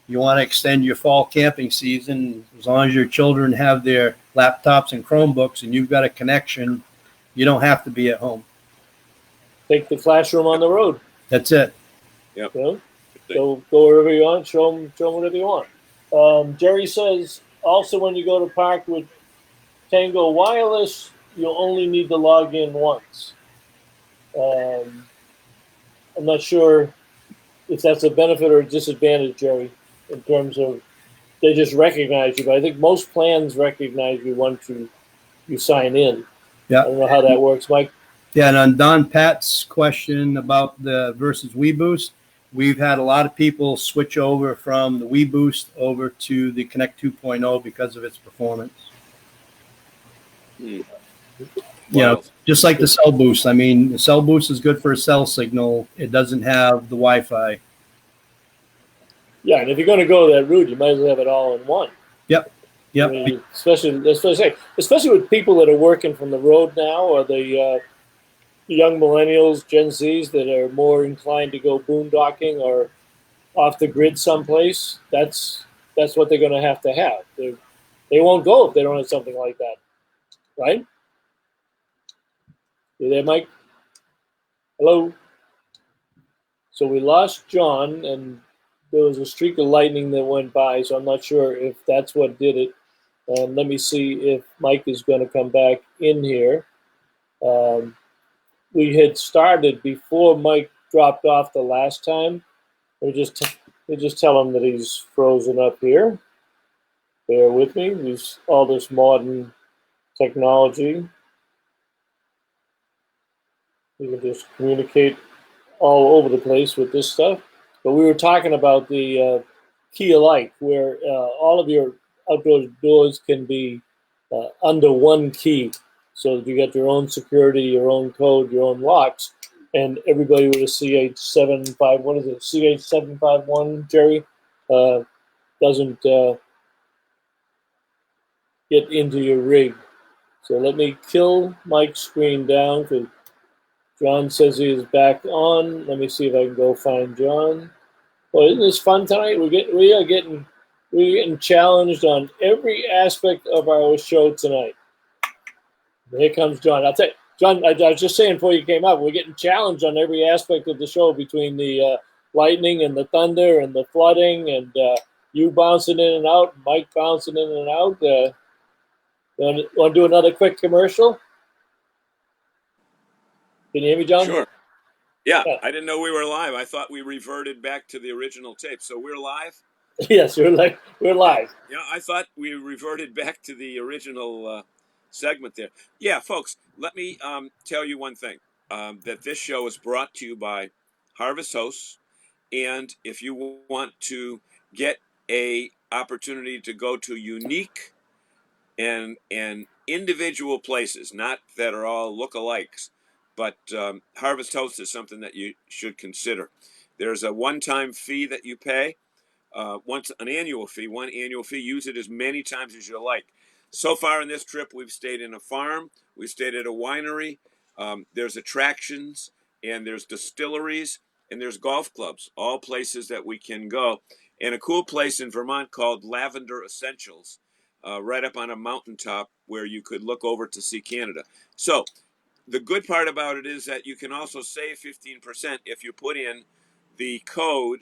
you want to extend your fall camping season, as long as your children have their laptops and Chromebooks and you've got a connection, you don't have to be at home. Take the classroom on the road. That's it. Yep. Go wherever you want, show them whatever you want. Jerry says, also when you go to park with Tango Wireless, you'll only need to log in once. I'm not sure if that's a benefit or a disadvantage, Jerry, in terms of they just recognize you. But I think most plans recognize you once you sign in. Yeah. I don't know how that works, Mike. Yeah, and on Don Pat's question about the versus WeBoost, we've had a lot of people switch over from the WeBoost over to the Connect 2.0 because of its performance. Just like the cell boost. The cell boost is good for a cell signal. It doesn't have the Wi-Fi. Yeah, and if you're going to go that route, you might as well have it all in one. Yep. Especially with people that are working from the road now, or the young millennials, Gen Zs that are more inclined to go boondocking or off the grid someplace. That's what they're going to have. They won't go if they don't have something like that, right? You there, Mike? Hello? So we lost John, and there was a streak of lightning that went by, so I'm not sure if that's what did it. Let me see if Mike is going to come back in here. We had started before Mike dropped off the last time. We just tell him that he's frozen up here. Bear with me. There's all this modern technology. You can just communicate all over the place with this stuff. But we were talking about the key alike, where all of your outdoor doors can be under one key. So you got your own security, your own code, your own locks, and everybody with a CH75, what is it, CH751, Jerry, doesn't get into your rig. So let me kill Mike's screen down because John says he is back on. Let me see if I can go find John. Well, isn't this fun tonight? We are getting challenged on every aspect of our show tonight. Here comes John. I'll tell you, John, I was just saying before you came up, we're getting challenged on every aspect of the show between the lightning and the thunder and the flooding and you bouncing in and out, Mike bouncing in and out. Want to do another quick commercial? Can you hear me, John? Sure. Yeah, I didn't know we were live. I thought we reverted back to the original tape. So we're live? Yes, we're live. Yeah, I thought we reverted back to the original segment there. Yeah, folks, let me tell you one thing. That this show is brought to you by Harvest Hosts. And if you want to get a opportunity to go to unique and individual places, not that are all lookalikes, but Harvest Host is something that you should consider. There's a one-time fee that you pay, one annual fee. Use it as many times as you like. So far in this trip, we've stayed in a farm, we stayed at a winery, there's attractions, and there's distilleries, and there's golf clubs, all places that we can go. And a cool place in Vermont called Lavender Essentials, right up on a mountaintop where you could look over to see Canada. So the good part about it is that you can also save 15% if you put in the code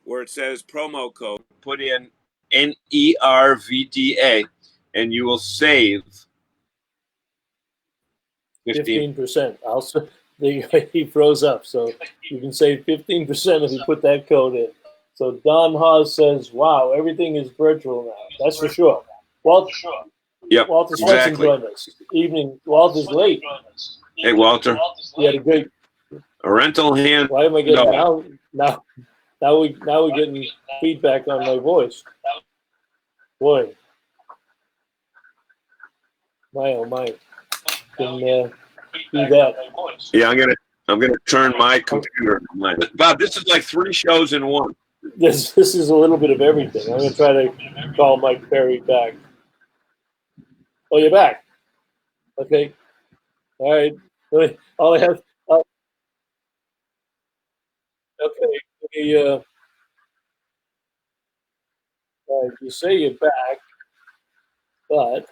where it says promo code, put in NERVDA, and you will save 15%. Also, he froze up, so you can save 15% if you put that code in. So Don Hawes says, "Wow, everything is virtual now." That's for sure. Walter Swenson joined us. Evening. Walter's late. Hey, Walter. He had a great. A rental hand. Why am I getting now we're getting feedback on my voice. Boy. My oh my. Can do that. Yeah, I'm gonna turn my computer on. Bob, this is like 3 shows in one. This is a little bit of everything. I'm gonna try to call Mike Perry back. Oh, you're back. Okay. All right. All I have. Okay. You say you're back, but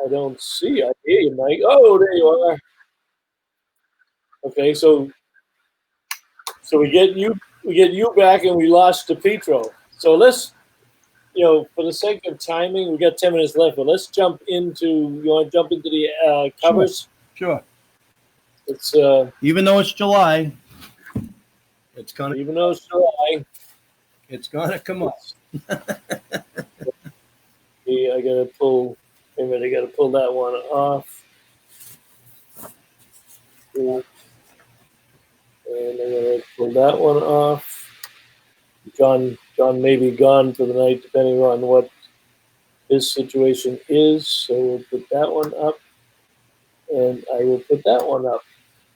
I don't see. I hear you, Mike. Oh, there you are. Okay, so we get you back, and we lost DePietro. So let's, for the sake of timing, we got 10 minutes left, but let's jump into. You want to jump into the covers? Sure. It's even though it's July, it's gonna. Even though it's July, it's gonna come up. I gotta pull. Wait a minute, I gotta pull that one off. And I'm gonna pull that one off. John may be gone for the night, depending on what his situation is. So we'll put that one up, and I will put that one up.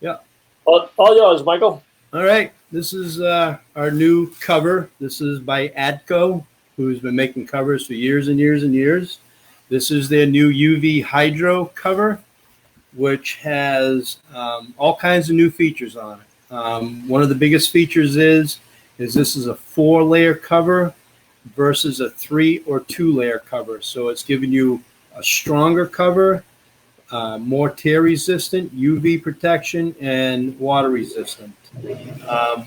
Yeah. All yours, Michael. All right. This is our new cover. This is by Adco, who's been making covers for years and years and years. This is their new UV Hydro cover, which has all kinds of new features on it. One of the biggest features is this is a 4-layer cover versus a 3 or 2-layer cover. So it's giving you a stronger cover, more tear resistant, UV protection, and water resistant.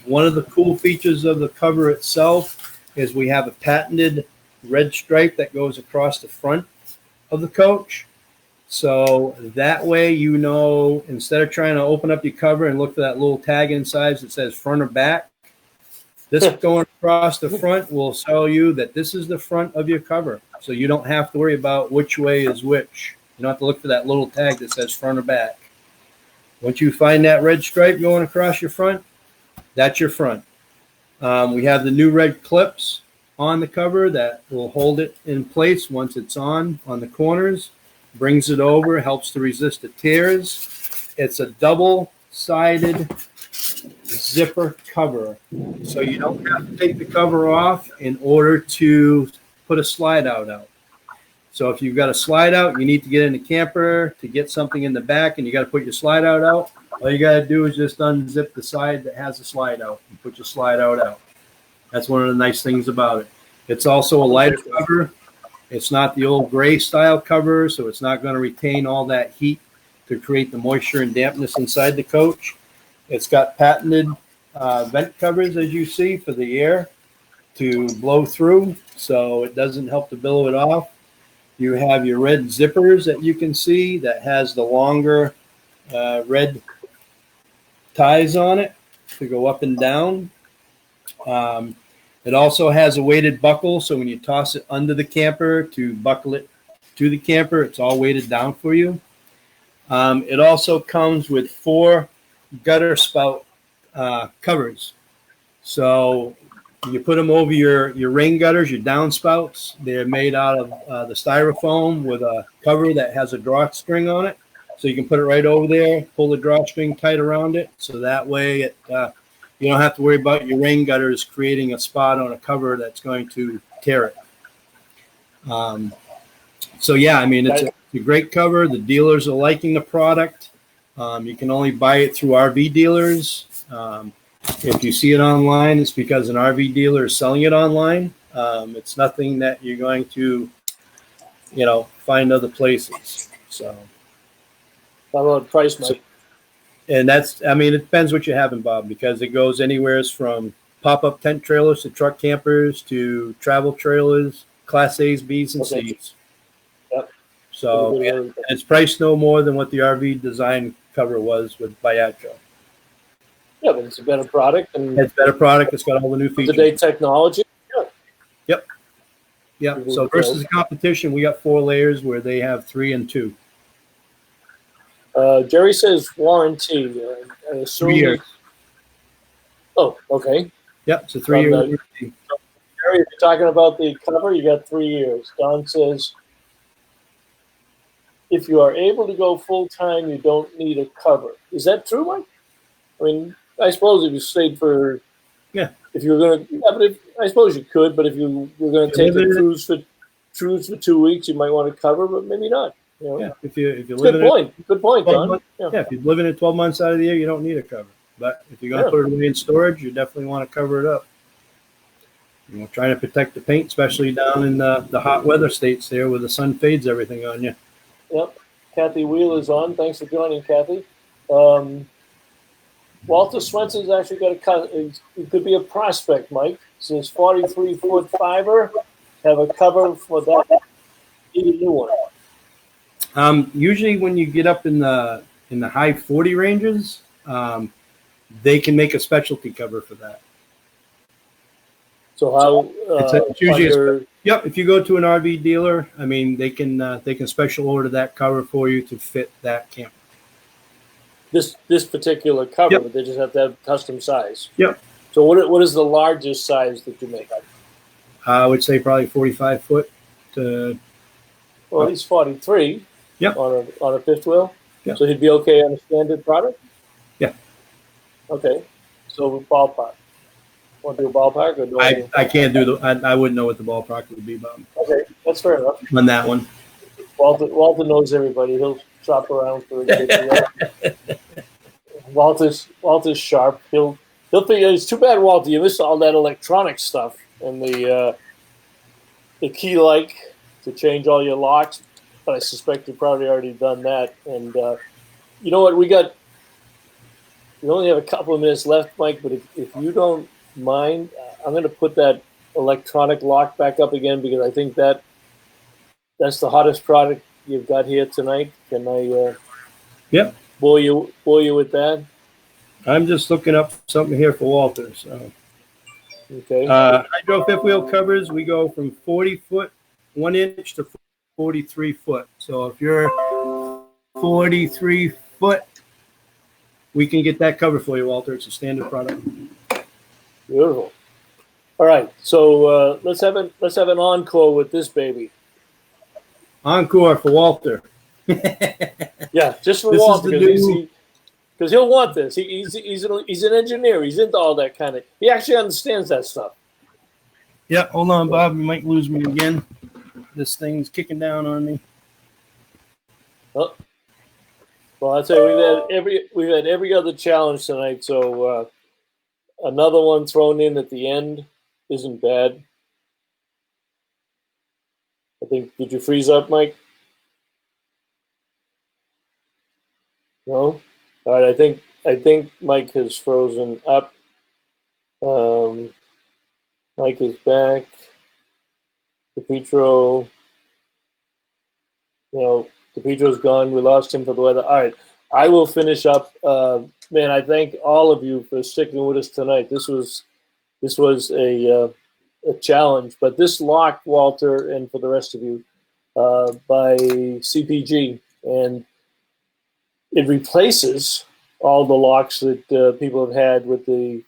One of the cool features of the cover itself is we have a patented red stripe that goes across the front of the coach. So that way, instead of trying to open up your cover and look for that little tag inside that says front or back, this going across the front will tell you that this is the front of your cover. So you don't have to worry about which way is which. You don't have to look for that little tag that says front or back. Once you find that red stripe going across your front, that's your front. We have the new red clips on the cover that will hold it in place once it's on the corners. Brings it over, helps to resist the tears. It's a double-sided zipper cover, so you don't have to take the cover off in order to put a slide out. So if you've got a slide out, you need to get in the camper to get something in the back, and you got to put your slide out. All you got to do is just unzip the side that has the slide out and put your slide out. That's one of the nice things about it. It's also a lighter cover. It's not the old gray style cover, so it's not going to retain all that heat to create the moisture and dampness inside the coach. It's got patented vent covers, as you see, for the air to blow through, so it doesn't help to billow it off. You have your red zippers that you can see that has the longer red ties on it to go up and down. It also has a weighted buckle, so when you toss it under the camper to buckle it to the camper, it's all weighted down for you. It also comes with 4 gutter spout covers. So you put them over your rain gutters, your downspouts. They're made out of the styrofoam with a cover that has a drawstring on it. So you can put it right over there, pull the drawstring tight around it. So that way you don't have to worry about your rain gutters creating a spot on a cover that's going to tear it. So yeah, I mean, it's a great cover. The dealers are liking the product. You can only buy it through RV dealers. If you see it online, it's because an RV dealer is selling it online. It's nothing that you're going to, find other places. So, how about price, Mike? And it depends what you have in, Bob, because it goes anywhere from pop-up tent trailers to truck campers to travel trailers, Class A's, B's, and C's. Yep. So it's priced no more than what the RV design cover was with Biatro. Yeah, but it's a better product. And it's a better product. It's got all the new features. Today technology. Yeah. Yep. So versus the competition, we got 4 layers where they have 3 and 2. Jerry says warranty. I assume 3 years. Oh, okay. Yep, it's a 3-year warranty. Jerry, if you're talking about the cover, you got 3 years. Don says, if you are able to go full-time, you don't need a cover. Is that true, Mike? I mean, I suppose if you stayed for, if you were going to, I suppose you could, but if you were going to take a cruise for 2 weeks, you might want to cover, but maybe not. Yeah, if you live good point, Don. If you're living it 12 months out of the year, you don't need a cover. But if you're going to put it away in storage, you definitely want to cover it up. Trying to protect the paint, especially down in the hot weather states there where the sun fades everything on you. Yep. Kathy Wheeler's on. Thanks for joining, Kathy. Walter Swenson's actually got a cut. It could be a prospect, Mike. Says 43-foot fiber. Have a cover for that. Need a new one. Usually when you get up in the high 40 ranges, they can make a specialty cover for that. So how? It's usually if you go to an RV dealer, they can special order that cover for you to fit that camper. This particular cover, but they just have to have custom size. Yep. So what is the largest size that you make? I would say probably 45 foot to. Well, he's 43. Yep. On a fifth wheel. Yep. So he'd be okay on a standard product. Yeah. Okay. So ballpark. Want to do a ballpark or do I can't do I wouldn't know what the ballpark would be, Bob. Okay, that's fair enough. On that one. Walter knows everybody. He'll shop around for it. Walter's sharp. He'll figure. It's too bad, Walter. You missed all that electronic stuff and the key to change all your locks. But I suspect you've probably already done that. And you know what? We only have a couple of minutes left, Mike. But if you don't mind, I'm going to put that electronic lock back up again because I think that's the hottest product you've got here tonight. Can I bore you with that? I'm just looking up something here for Walter. So okay. Hydro fifth wheel covers, we go from 40 foot 1 inch to 43 foot. So if you're 43 foot, we can get that cover for you, Walter. It's a standard product. Beautiful. All right, so let's have an encore with this baby. Encore for Walter. Yeah, just for Walter because he'll want this. He's an engineer. He's into all that kind of. He actually understands that stuff. Yeah, hold on, Bob. You might lose me again. This thing's kicking down on me. Oh. Well, I'd say we've had every other challenge tonight, so another one thrown in at the end isn't bad. I think, did you freeze up, Mike? No? All right, I think Mike has frozen up. Mike is back. DePietro, DePietro's gone. We lost him for the weather. All right, I will finish up. Man, I thank all of you for sticking with us tonight. This was a challenge, but this lock, Walter, and for the rest of you, by CPG, and it replaces all the locks that people have had with the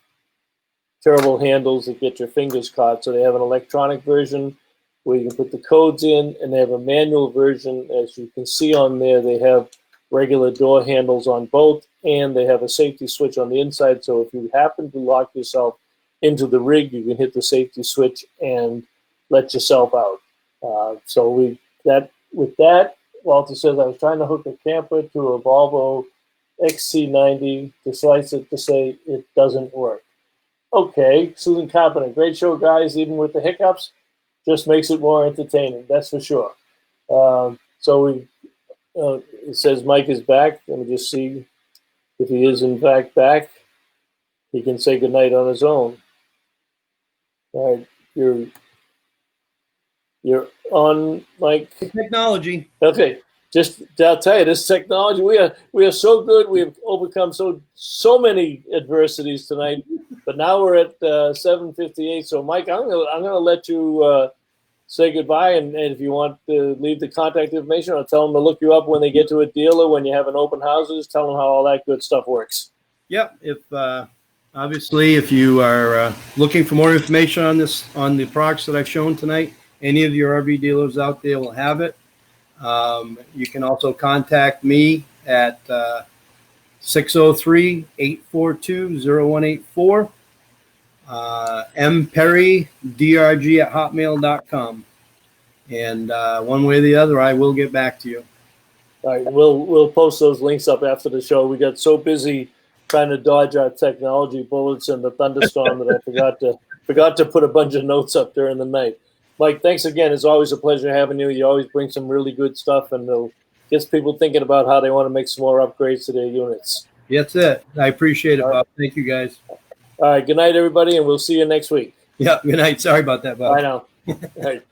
terrible handles that get your fingers caught. So they have an electronic version where you can put the codes in, and they have a manual version. As you can see on there, they have regular door handles on both, and they have a safety switch on the inside. So if you happen to lock yourself into the rig, you can hit the safety switch and let yourself out. With that, Walter says, I was trying to hook a camper to a Volvo XC90 to slice it to say it doesn't work. Okay, Susan Carpenter, great show, guys, even with the hiccups. Just makes it more entertaining, that's for sure. It says Mike is back. Let me just see if he is in fact back. He can say goodnight on his own. All right, you're on, Mike. Technology. Okay, I'll tell you, this technology, we are so good. We have overcome so many adversities tonight. But now we're at 7:58. So, Mike, I'm gonna let you say goodbye, and if you want to leave the contact information, or tell them to look you up when they get to a dealer, when you have an open houses, tell them how all that good stuff works. Yep. Obviously, if you are looking for more information on the products that I've shown tonight, any of your RV dealers out there will have it. You can also contact me at 603-842-0184, mperrydrg@hotmail.com. And one way or the other, I will get back to you. All right, we'll post those links up after the show. We got so busy trying to dodge our technology bullets and the thunderstorm that I forgot to put a bunch of notes up during the night. Mike, thanks again. It's always a pleasure having you. You always bring some really good stuff, and it gets people thinking about how they want to make some more upgrades to their units. That's it. I appreciate it, Bob. Thank you, guys. All right, good night, everybody, and we'll see you next week. Yeah, good night. Sorry about that, Bob. I know. All right.